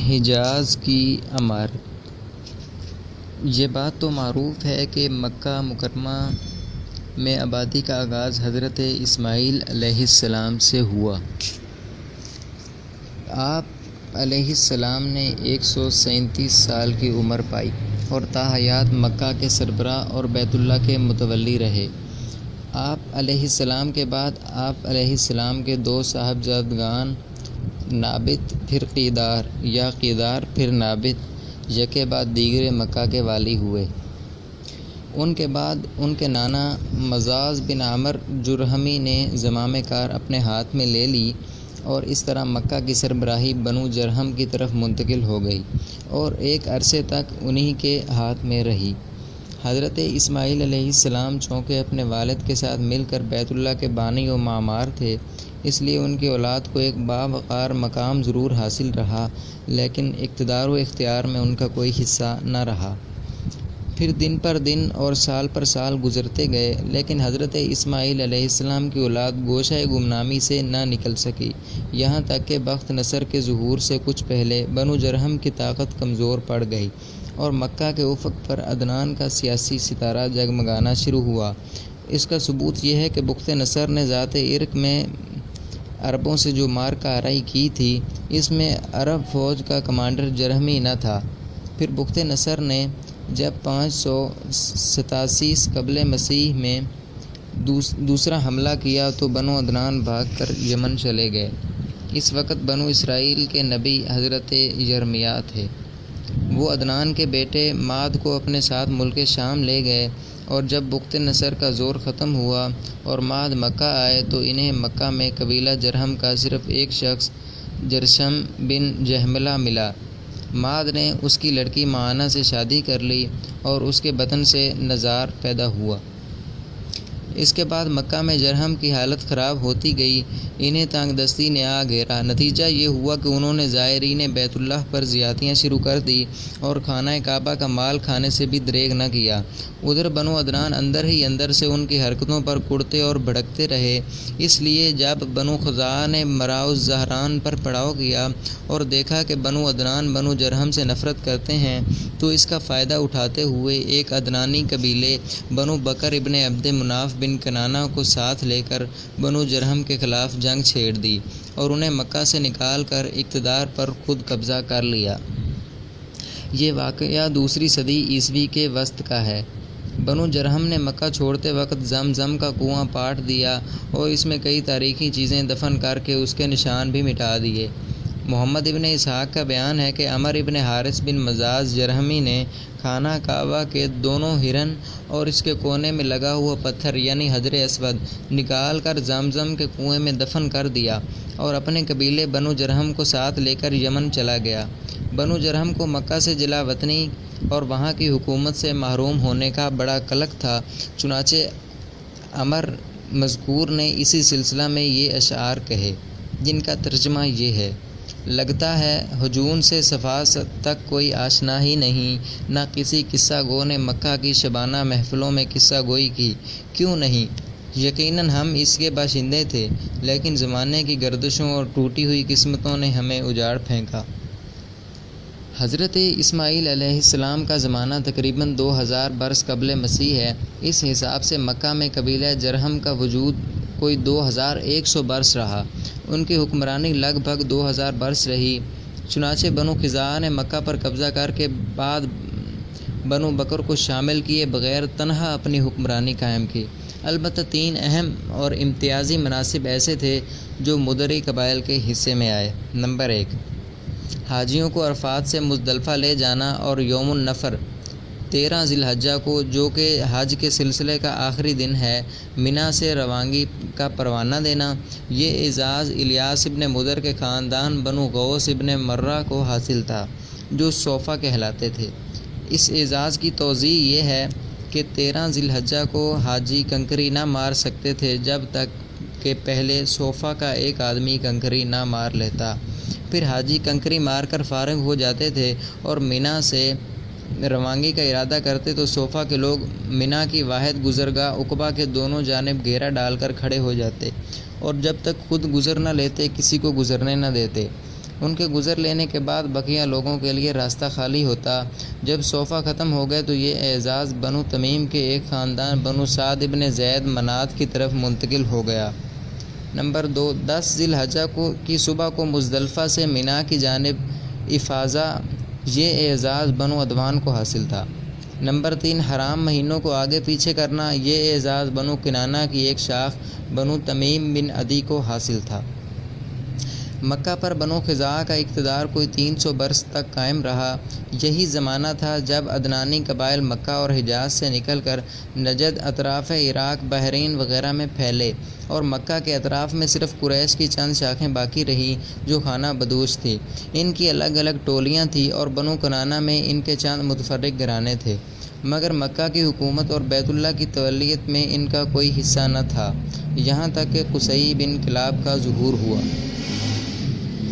حجاز کی عمارت۔ یہ بات تو معروف ہے کہ مکہ مکرمہ میں آبادی کا آغاز حضرت اسماعیل علیہ السلام سے ہوا۔ آپ علیہ السلام نے 137 سال کی عمر پائی اور تا حیات مکہ کے سربراہ اور بیت اللہ کے متولی رہے۔ آپ علیہ السلام کے بعد آپ علیہ السلام کے دو صاحبزادگان نابت پھر قیدار یا قیدار پھر نابت یکے بعد دیگرے مکہ کے والی ہوئے۔ ان کے بعد ان کے نانا مزاز بن عمر جرہمی نے زمام کار اپنے ہاتھ میں لے لی اور اس طرح مکہ کی سربراہی بنو جرہم کی طرف منتقل ہو گئی اور ایک عرصے تک انہی کے ہاتھ میں رہی۔ حضرت اسماعیل علیہ السلام چونکہ اپنے والد کے ساتھ مل کر بیت اللہ کے بانی و معمار تھے، اس لیے ان کی اولاد کو ایک باوقار مقام ضرور حاصل رہا، لیکن اقتدار و اختیار میں ان کا کوئی حصہ نہ رہا۔ پھر دن پر دن اور سال پر سال گزرتے گئے، لیکن حضرت اسماعیل علیہ السلام کی اولاد گوشۂ گمنامی سے نہ نکل سکی، یہاں تک کہ بخت نصر کے ظہور سے کچھ پہلے بنو جرہم کی طاقت کمزور پڑ گئی اور مکہ کے افق پر عدنان کا سیاسی ستارہ جگمگانا شروع ہوا۔ اس کا ثبوت یہ ہے کہ بخت نصر نے ذات عرق میں عربوں سے جو مار کاری کی تھی، اس میں عرب فوج کا کمانڈر جرہمی نہ تھا۔ پھر بخت نصر نے جب 587 قبل مسیح میں دوسرا حملہ کیا تو بنو عدنان بھاگ کر یمن چلے گئے۔ اس وقت بنو اسرائیل کے نبی حضرت یرمیاہ تھے۔ وہ عدنان کے بیٹے ماد کو اپنے ساتھ ملک شام لے گئے، اور جب بخت نصر کا زور ختم ہوا اور ماد مکہ آئے تو انہیں مکہ میں قبیلہ جرہم کا صرف ایک شخص جرشم بن جہملہ ملا۔ ماد نے اس کی لڑکی معانہ سے شادی کر لی اور اس کے بطن سے نزار پیدا ہوا۔ اس کے بعد مکہ میں جرہم کی حالت خراب ہوتی گئی، انہیں تنگ دستی نے آ گھیرا۔ نتیجہ یہ ہوا کہ انہوں نے زائرین بیت اللہ پر زیادتیاں شروع کر دی اور خانہ کعبہ کا مال کھانے سے بھی دریغ نہ کیا۔ ادھر بنو عدنان اندر ہی اندر سے ان کی حرکتوں پر کڑتے اور بھڑکتے رہے۔ اس لیے جب بنو خزاعہ نے مراء الزہران پر پڑاؤ کیا اور دیکھا کہ بنو عدنان بنو جرہم سے نفرت کرتے ہیں، تو اس کا فائدہ اٹھاتے ہوئے ایک عدنانی قبیلے بنو بکر ابن عبد مناف بن کنانہ کو ساتھ لے کر بنو جرہم کے خلاف جنگ چھیڑ دی اور انہیں مکہ سے نکال کر اقتدار پر خود قبضہ کر لیا۔ یہ واقعہ دوسری صدی عیسوی کے وسط کا ہے۔ بنو جرہم نے مکہ چھوڑتے وقت زمزم کا کنواں پاٹ دیا اور اس میں کئی تاریخی چیزیں دفن کر کے اس کے نشان بھی مٹا دیے۔ محمد ابن اسحاق کا بیان ہے کہ عمر ابن حارث بن مزاز جرہمی نے خانہ کعبہ کے دونوں ہرن اور اس کے کونے میں لگا ہوا پتھر یعنی حجر اسود نکال کر زمزم کے کنویں میں دفن کر دیا اور اپنے قبیلے بنو جرہم کو ساتھ لے کر یمن چلا گیا۔ بنو جرہم کو مکہ سے جلا وطنی اور وہاں کی حکومت سے محروم ہونے کا بڑا قلق تھا، چنانچہ عمر مذکور نے اسی سلسلہ میں یہ اشعار کہے، جن کا ترجمہ یہ ہے: لگتا ہے ہجون سے صفا تک کوئی آشنا ہی نہیں، نہ کسی قصہ گو نے مکہ کی شبانہ محفلوں میں قصہ گوئی کی، کیوں نہیں؟ یقیناً ہم اس کے باشندے تھے، لیکن زمانے کی گردشوں اور ٹوٹی ہوئی قسمتوں نے ہمیں اجاڑ پھینکا۔ حضرت اسماعیل علیہ السلام کا زمانہ تقریباً 2000 برس قبل مسیح ہے۔ اس حساب سے مکہ میں قبیلہ جرہم کا وجود کوئی 2100 برس رہا۔ ان کی حکمرانی لگ بھگ 2000 برس رہی۔ چنانچہ بنو خزاعہ نے مکہ پر قبضہ کر کے بعد بنو بکر کو شامل کیے بغیر تنہا اپنی حکمرانی قائم کی۔ البتہ 3 اہم اور امتیازی مناصب ایسے تھے جو مدعی قبائل کے حصے میں آئے۔ نمبر 1، حاجیوں کو عرفات سے مزدلفہ لے جانا اور یوم النفر 13 ذی الحجہ کو، جو کہ حج کے سلسلے کا آخری دن ہے، منی سے روانگی کا پروانہ دینا۔ یہ اعزاز الیاس ابن مدر کے خاندان بنو غوث ابن مرہ کو حاصل تھا، جو صوفہ کہلاتے تھے۔ اس اعزاز کی توضیح یہ ہے کہ 13 ذی الحجہ کو حاجی کنکری نہ مار سکتے تھے جب تک کہ پہلے صوفہ کا ایک آدمی کنکری نہ مار لیتا۔ پھر حاجی کنکری مار کر فارغ ہو جاتے تھے اور منی سے روانگی کا ارادہ کرتے تو صوفہ کے لوگ منی کی واحد گزرگاہ عقبہ کے دونوں جانب گھیرا ڈال کر کھڑے ہو جاتے اور جب تک خود گزر نہ لیتے کسی کو گزرنے نہ دیتے۔ ان کے گزر لینے کے بعد بقیہ لوگوں کے لیے راستہ خالی ہوتا۔ جب صوفہ ختم ہو گئے تو یہ اعزاز بنو تمیم کے ایک خاندان بنو سعد ابن زید منات کی طرف منتقل ہو گیا۔ نمبر 2، 10 ذی الحجہ کی صبح کو مزدلفہ سے منا کی جانب افاضہ، یہ اعزاز بنو عدوان کو حاصل تھا۔ نمبر 3، حرام مہینوں کو آگے پیچھے کرنا، یہ اعزاز بنو کنانہ کی ایک شاخ بنو تمیم بن عدی کو حاصل تھا۔ مکہ پر بنو خزاعہ کا اقتدار کوئی 300 برس تک قائم رہا۔ یہی زمانہ تھا جب عدنانی قبائل مکہ اور حجاز سے نکل کر نجد، اطراف عراق، بحرین وغیرہ میں پھیلے اور مکہ کے اطراف میں صرف قریش کی چند شاخیں باقی رہی جو خانہ بدوش تھی۔ ان کی الگ الگ ٹولیاں تھیں اور بنو کنانہ میں ان کے چند متفرق گھرانے تھے، مگر مکہ کی حکومت اور بیت اللہ کی تولیت میں ان کا کوئی حصہ نہ تھا، یہاں تک کہ قصی بن کلاب کا ظہور ہوا۔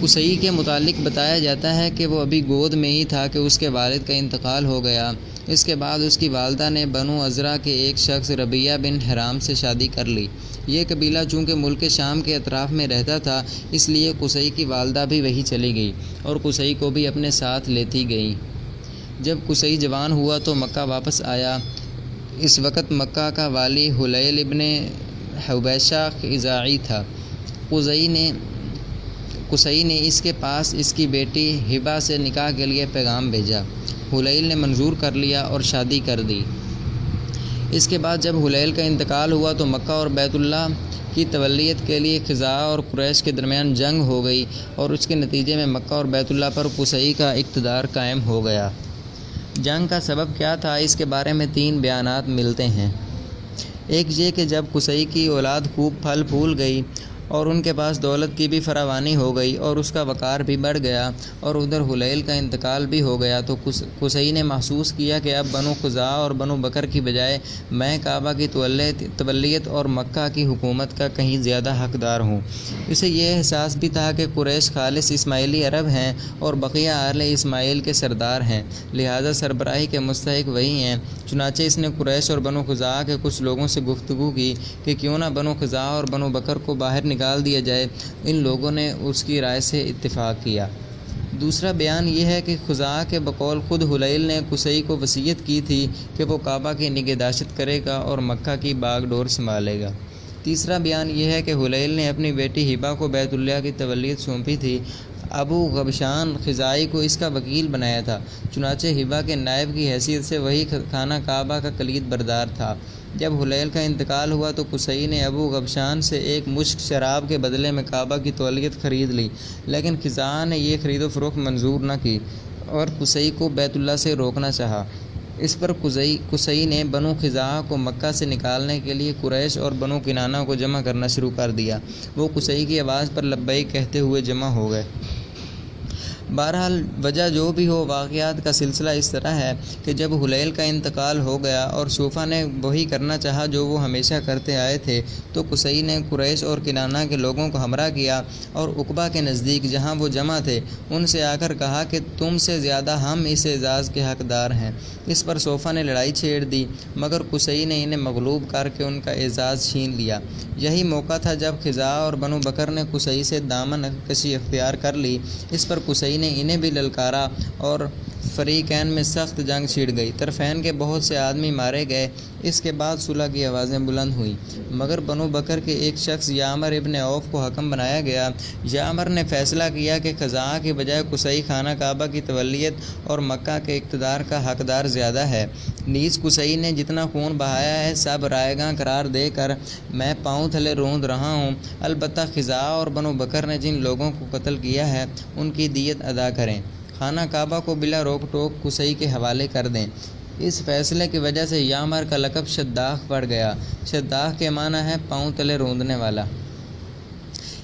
قصی کے متعلق بتایا جاتا ہے کہ وہ ابھی گود میں ہی تھا کہ اس کے والد کا انتقال ہو گیا۔ اس کے بعد اس کی والدہ نے بنو عذرا کے ایک شخص ربیعہ بن حرام سے شادی کر لی۔ یہ قبیلہ چونکہ ملک شام کے اطراف میں رہتا تھا، اس لیے قصی کی والدہ بھی وہی چلی گئی اور قصی کو بھی اپنے ساتھ لیتی گئی۔ جب قصی جوان ہوا تو مکہ واپس آیا۔ اس وقت مکہ کا والی حلیل ابن حبیشہ خزاعی تھا۔ قصی نے اس کے پاس اس کی بیٹی ہبہ سے نکاح کے لیے پیغام بھیجا۔ حلیل نے منظور کر لیا اور شادی کر دی۔ اس کے بعد جب حلیل کا انتقال ہوا تو مکہ اور بیت اللہ کی تولیت کے لیے خزاعہ اور قریش کے درمیان جنگ ہو گئی اور اس کے نتیجے میں مکہ اور بیت اللہ پر قصی کا اقتدار قائم ہو گیا۔ جنگ کا سبب کیا تھا، اس کے بارے میں 3 بیانات ملتے ہیں۔ ایک یہ کہ جب قصی کی اولاد خوب پھل پھول گئی اور ان کے پاس دولت کی بھی فراوانی ہو گئی اور اس کا وقار بھی بڑھ گیا اور ادھر حلیل کا انتقال بھی ہو گیا، تو قصی نے محسوس کیا کہ اب بنو خزاعہ اور بنو بکر کی بجائے میں کعبہ کی تولیت اور مکہ کی حکومت کا کہیں زیادہ حقدار ہوں۔ اسے یہ احساس بھی تھا کہ قریش خالص اسماعیلی عرب ہیں اور بقیہ اہل اسماعیل کے سردار ہیں، لہذا سربراہی کے مستحق وہی ہیں۔ چنانچہ اس نے قریش اور بنو خزاعہ کے کچھ لوگوں سے گفتگو کی کہ کیوں نہ بنو خزاعہ اور بنو بکر کو باہر نکال دیا جائے۔ ان لوگوں نے اس کی رائے سے اتفاق کیا۔ دوسرا بیان یہ ہے کہ خزاعہ کے بقول خود حلیل نے قصی کو وصیت کی تھی کہ وہ کعبہ کی نگہداشت کرے گا اور مکہ کی باغ ڈور سنبھالے گا۔ تیسرا بیان یہ ہے کہ حلیل نے اپنی بیٹی ہبہ کو بیت اللہ کی تولیت سونپی تھی۔ ابو غبشان خزاعی کو اس کا وکیل بنایا تھا، چنانچہ ہبہ کے نائب کی حیثیت سے وہی خانہ کعبہ کا کلید بردار تھا۔ جب حلیل کا انتقال ہوا تو قصی نے ابو غبشان سے ایک مشک شراب کے بدلے میں کعبہ کی تولیت خرید لی، لیکن خزاعہ نے یہ خرید و فروخت منظور نہ کی اور قصی کو بیت اللہ سے روکنا چاہا۔ اس پر قصی نے بنو خزاعہ کو مکہ سے نکالنے کے لیے قریش اور بنو کنانہ کو جمع کرنا شروع کر دیا۔ وہ قصی کی آواز پر لبیک کہتے ہوئے جمع ہو گئے۔ بہرحال وجہ جو بھی ہو، واقعات کا سلسلہ اس طرح ہے کہ جب حلیل کا انتقال ہو گیا اور صوفہ نے وہی کرنا چاہا جو وہ ہمیشہ کرتے آئے تھے، تو قصی نے قریش اور کنانہ کے لوگوں کو ہمراہ کیا اور عقبہ کے نزدیک جہاں وہ جمع تھے ان سے آ کر کہا کہ تم سے زیادہ ہم اس اعزاز کے حقدار ہیں۔ اس پر صوفہ نے لڑائی چھیڑ دی، مگر قصی نے انہیں مغلوب کر کے ان کا اعزاز چھین لیا۔ یہی موقع تھا جب خزاعہ اور بنو بکر نے قصی سے دامن کشی اختیار کر لی۔ اس پر قصی نے انہیں بھی للکارا اور فریقین میں سخت جنگ چھڑ گئی۔ طرفین کے بہت سے آدمی مارے گئے۔ اس کے بعد صلح کی آوازیں بلند ہوئیں، مگر بنو بکر کے ایک شخص یعمر ابن عوف کو حکم بنایا گیا۔ یعمر نے فیصلہ کیا کہ خزاعہ کی بجائے قصی خانہ کعبہ کی تولیت اور مکہ کے اقتدار کا حقدار زیادہ ہے۔ نیز قصی نے جتنا خون بہایا ہے سب رائے گاں قرار دے کر میں پاؤں تلے روند رہا ہوں۔ البتہ خزاعہ اور بنو بکر نے جن لوگوں کو قتل کیا ہے ان کی دیت ادا کریں، خانہ کعبہ کو بلا روک ٹوک قصی کے حوالے کر دیں۔ اس فیصلے کی وجہ سے یعمر کا لقب شداخ پڑ گیا۔ شداخ کے معنی ہے پاؤں تلے روندنے والا۔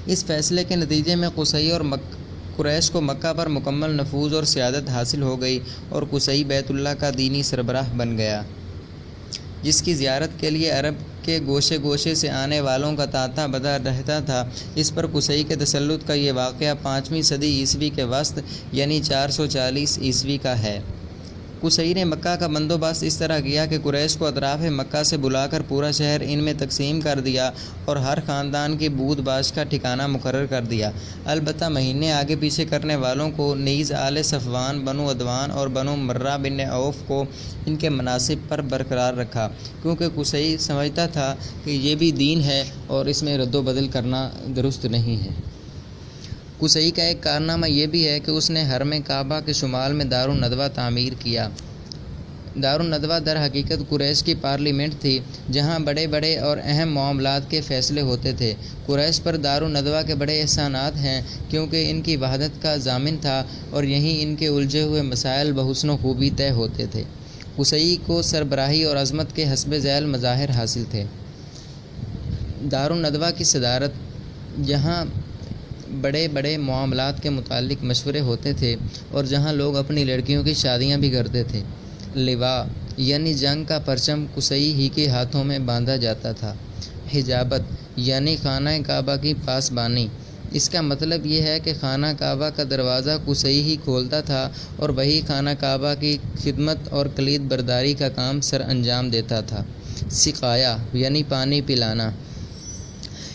اس فیصلے کے نتیجے میں قصی اور قریش کو مکہ پر مکمل نفوذ اور سیادت حاصل ہو گئی اور قصی بیت اللہ کا دینی سربراہ بن گیا، جس کی زیارت کے لیے عرب کے گوشے گوشے سے آنے والوں کا تانتا بدا رہتا تھا۔ اس پر قصی کے تسلط کا یہ واقعہ 5ویں صدی عیسوی کے وسط یعنی 440 عیسوی کا ہے۔ قصی نے مکہ کا بندوبست اس طرح کیا کہ قریش کو اطراف مکہ سے بلا کر پورا شہر ان میں تقسیم کر دیا اور ہر خاندان کی بود باش کا ٹھکانہ مقرر کر دیا۔ البتہ مہینے آگے پیچھے کرنے والوں کو نیز آل صفوان، بنو عدوان اور بنو مرہ بن عوف کو ان کے مناصب پر برقرار رکھا، کیونکہ قصی سمجھتا تھا کہ یہ بھی دین ہے اور اس میں رد و بدل کرنا درست نہیں ہے۔ قصی کا ایک کارنامہ یہ بھی ہے کہ اس نے حرم کعبہ کے شمال میں دار الندوہ تعمیر کیا۔ دار الندوہ در حقیقت قریش کی پارلیمنٹ تھی، جہاں بڑے بڑے اور اہم معاملات کے فیصلے ہوتے تھے۔ قریش پر دار الندوہ کے بڑے احسانات ہیں، کیونکہ ان کی وحدت کا ضامن تھا اور یہیں ان کے الجھے ہوئے مسائل بحسن و خوبی طے ہوتے تھے۔ قصی کو سربراہی اور عظمت کے حسب ذیل مظاہر حاصل تھے۔ دار الندوہ کی صدارت، جہاں بڑے بڑے معاملات کے متعلق مشورے ہوتے تھے اور جہاں لوگ اپنی لڑکیوں کی شادیاں بھی کرتے تھے۔ لواء یعنی جنگ کا پرچم قصی ہی کے ہاتھوں میں باندھا جاتا تھا۔ حجابت یعنی خانہ کعبہ کی پاسبانی، اس کا مطلب یہ ہے کہ خانہ کعبہ کا دروازہ قصی ہی کھولتا تھا اور وہی خانہ کعبہ کی خدمت اور کلید برداری کا کام سر انجام دیتا تھا۔ سقایا یعنی پانی پلانا،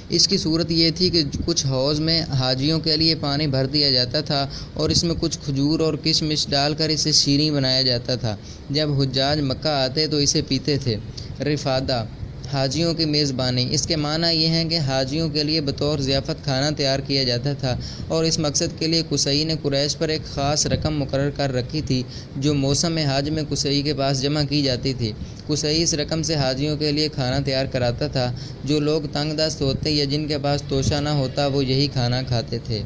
اس کی صورت یہ تھی کہ کچھ حوض میں حاجیوں کے لیے پانی بھر دیا جاتا تھا اور اس میں کچھ کھجور اور کشمش ڈال کر اسے شیریں بنایا جاتا تھا۔ جب حجاج مکہ آتے تو اسے پیتے تھے۔ رفادہ حاجیوں کی میزبانی، اس کے معنی یہ ہیں کہ حاجیوں کے لیے بطور ضیافت کھانا تیار کیا جاتا تھا اور اس مقصد کے لیے قصی نے قریش پر ایک خاص رقم مقرر کر رکھی تھی جو موسم حج میں قصی کے پاس جمع کی جاتی تھی۔ قصی اس رقم سے حاجیوں کے لیے کھانا تیار کراتا تھا۔ جو لوگ تنگ دست ہوتے یا جن کے پاس توشہ نہ ہوتا وہ یہی کھانا کھاتے تھے۔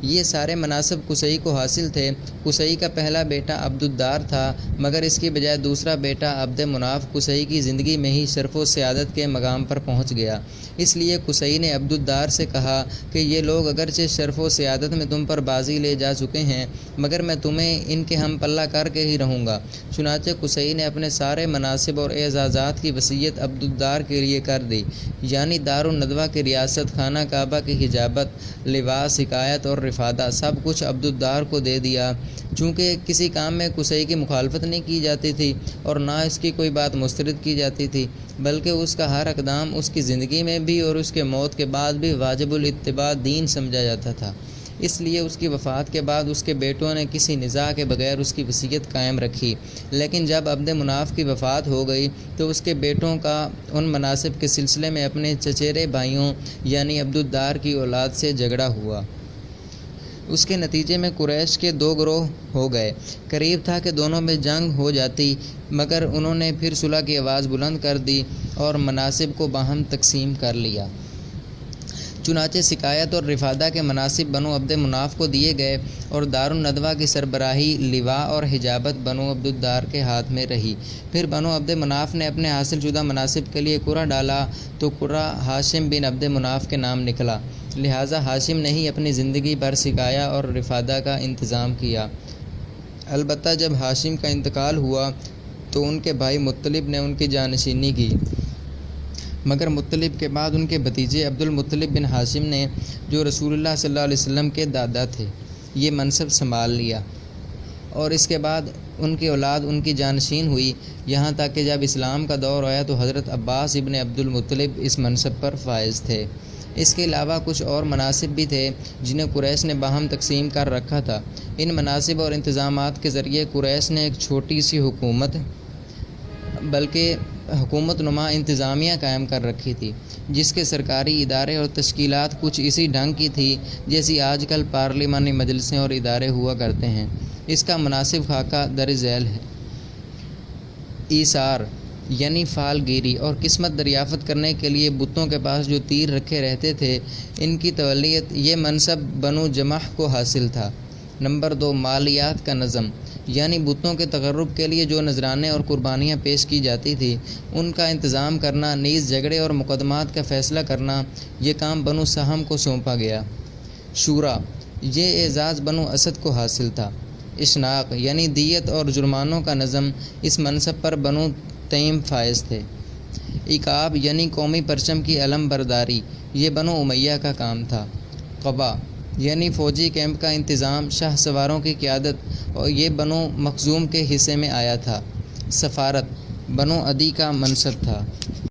یہ سارے مناصب قصی کو حاصل تھے۔ قصی کا پہلا بیٹا عبد الدار تھا، مگر اس کی بجائے دوسرا بیٹا عبد مناف قصی کی زندگی میں ہی شرف و سعادت کے مقام پر پہنچ گیا۔ اس لیے قصی نے عبد الدار سے کہا کہ یہ لوگ اگرچہ شرف و سعادت میں تم پر بازی لے جا چکے ہیں، مگر میں تمہیں ان کے ہم پلہ کر کے ہی رہوں گا۔ چنانچہ قصی نے اپنے سارے مناصب اور اعزازات کی وصیت عبد الدار کے لیے کر دی، یعنی دار الندوہ کی ریاست، خانہ کعبہ کی حجابت، لواء، سقایت اور رفادہ، سب کچھ عبد الدار کو دے دیا۔ چونکہ کسی کام میں قصی کی مخالفت نہیں کی جاتی تھی اور نہ اس کی کوئی بات مسترد کی جاتی تھی، بلکہ اس کا ہر اقدام اس کی زندگی میں بھی اور اس کے موت کے بعد بھی واجب الاتباع دین سمجھا جاتا تھا۔ اس لیے اس کی وفات کے بعد اس کے بیٹوں نے کسی نزاع کے بغیر اس کی وصیت قائم رکھی، لیکن جب عبد مناف کی وفات ہو گئی تو اس کے بیٹوں کا ان مناصب کے سلسلے میں اپنے چچیرے بھائیوں یعنی عبد الدار کی اولاد سے جھگڑا ہوا۔ اس کے نتیجے میں قریش کے دو گروہ ہو گئے۔ قریب تھا کہ دونوں میں جنگ ہو جاتی، مگر انہوں نے پھر صلح کی آواز بلند کر دی اور مناصب کو باہم تقسیم کر لیا۔ چنانچہ سقایت اور رفادہ کے مناصب بنو عبد مناف کو دیے گئے اور دار الندوہ کی سربراہی، لواء اور حجابت بنو عبد الدار کے ہاتھ میں رہی۔ پھر بنو عبد مناف نے اپنے حاصل شدہ مناصب کے لیے قرعہ ڈالا تو قرعہ ہاشم بن عبد مناف کے نام نکلا، لہٰذا ہاشم نے ہی اپنی زندگی بھر سقایا اور رفادہ کا انتظام کیا۔ البتہ جب ہاشم کا انتقال ہوا تو ان کے بھائی مطلب نے ان کی جانشینی کی، مگر مطلب کے بعد ان کے بھتیجے عبد المطلب بن ہاشم نے، جو رسول اللہ صلی اللہ علیہ وسلم کے دادا تھے، یہ منصب سنبھال لیا اور اس کے بعد ان کی اولاد ان کی جانشین ہوئی، یہاں تک کہ جب اسلام کا دور آیا تو حضرت عباس ابن عبد المطلب اس منصب پر فائز تھے۔ اس کے علاوہ کچھ اور مناصب بھی تھے جنہیں قریش نے باہم تقسیم کر رکھا تھا۔ ان مناصب اور انتظامات کے ذریعے قریش نے ایک چھوٹی سی حکومت، بلکہ حکومت نما انتظامیہ قائم کر رکھی تھی، جس کے سرکاری ادارے اور تشکیلات کچھ اسی ڈھنگ کی تھی جیسی آج کل پارلیمانی مجلسیں اور ادارے ہوا کرتے ہیں۔ اس کا مناسب خاکہ درج ذیل ہے۔ ایثار یعنی فال گیری اور قسمت دریافت کرنے کے لیے بتوں کے پاس جو تیر رکھے رہتے تھے، ان کی تولیت یہ منصب بنو جمح کو حاصل تھا۔ نمبر 2، مالیات کا نظم، یعنی بتوں کے تقرب کے لیے جو نذرانے اور قربانیاں پیش کی جاتی تھی ان کا انتظام کرنا، نیز جھگڑے اور مقدمات کا فیصلہ کرنا، یہ کام بنو سہم کو سونپا گیا۔ شورا، یہ اعزاز بنو اسد کو حاصل تھا۔ اشناق یعنی دیت اور جرمانوں کا نظم، اس منصب پر بنو تیم فائز تھے۔ عقاب یعنی قومی پرچم کی علم برداری، یہ بنو امیہ کا کام تھا۔ قبا یعنی فوجی کیمپ کا انتظام، شاہ سواروں کی قیادت، اور یہ بنو مخزوم کے حصے میں آیا تھا۔ سفارت بنو عدی کا منصب تھا۔